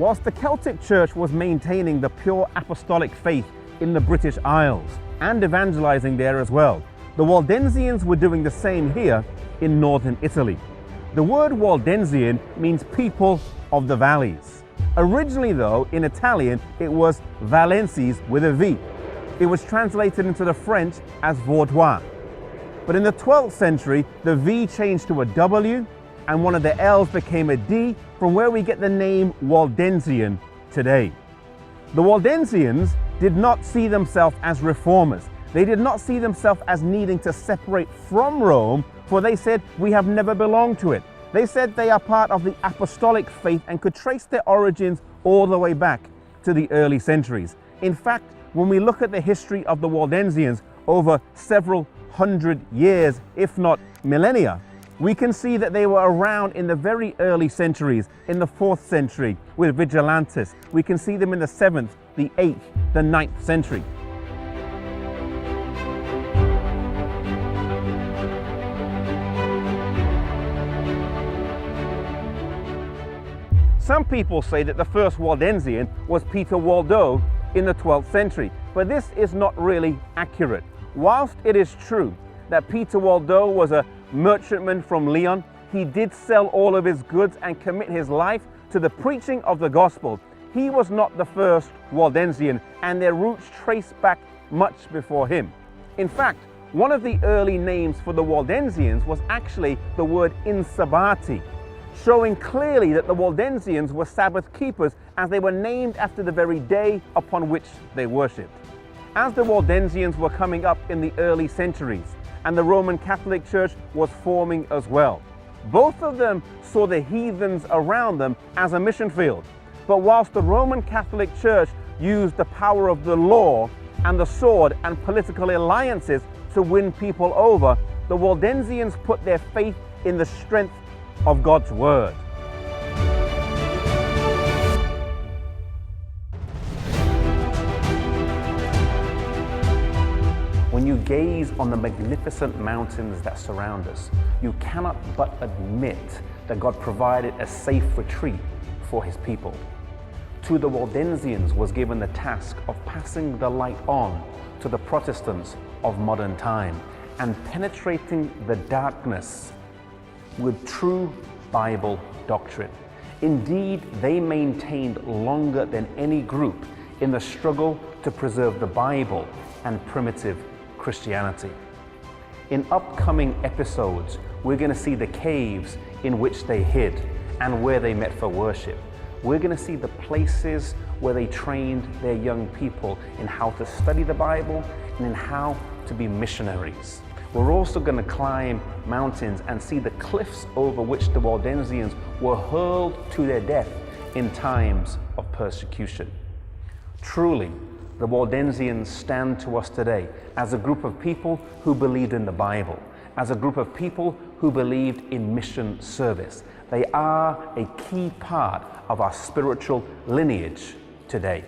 Whilst the Celtic Church was maintaining the pure apostolic faith in the British Isles and evangelizing there as well, the Waldensians were doing the same here in northern Italy. The word Waldensian means people of the valleys. Originally though, in Italian, it was Valenses with a V. It was translated into the French as Vaudois. But in the 12th century, the V changed to a W and one of the L's became a D, from where we get the name Waldensian today. The Waldensians did not see themselves as reformers. They did not see themselves as needing to separate from Rome, for they said, we have never belonged to it. They said they are part of the apostolic faith and could trace their origins all the way back to the early centuries. In fact, when we look at the history of the Waldensians over several hundred years, if not millennia, we can see that they were around in the very early centuries, in the 4th century with Vigilantes. We can see them in the 7th, the 8th, the 9th century. Some people say that the first Waldensian was Peter Waldo in the 12th century, but this is not really accurate. Whilst it is true that Peter Waldo was a merchantman from Lyon, he did sell all of his goods and commit his life to the preaching of the gospel. He was not the first Waldensian, and their roots trace back much before him. In fact, one of the early names for the Waldensians was actually the word insabati, showing clearly that the Waldensians were Sabbath keepers, as they were named after the very day upon which they worshipped. As the Waldensians were coming up in the early centuries, and the Roman Catholic Church was forming as well, both of them saw the heathens around them as a mission field. But whilst the Roman Catholic Church used the power of the law and the sword and political alliances to win people over, the Waldensians put their faith in the strength of God's word. When you gaze on the magnificent mountains that surround us, you cannot but admit that God provided a safe retreat for his people. To the Waldensians was given the task of passing the light on to the Protestants of modern time and penetrating the darkness with true Bible doctrine. Indeed, they maintained longer than any group in the struggle to preserve the Bible and primitive Christianity. In upcoming episodes, we're going to see the caves in which they hid and where they met for worship. We're going to see the places where they trained their young people in how to study the Bible and in how to be missionaries. We're also going to climb mountains and see the cliffs over which the Waldensians were hurled to their death in times of persecution. Truly, the Waldensians stand to us today as a group of people who believed in the Bible, as a group of people who believed in mission service. They are a key part of our spiritual lineage today.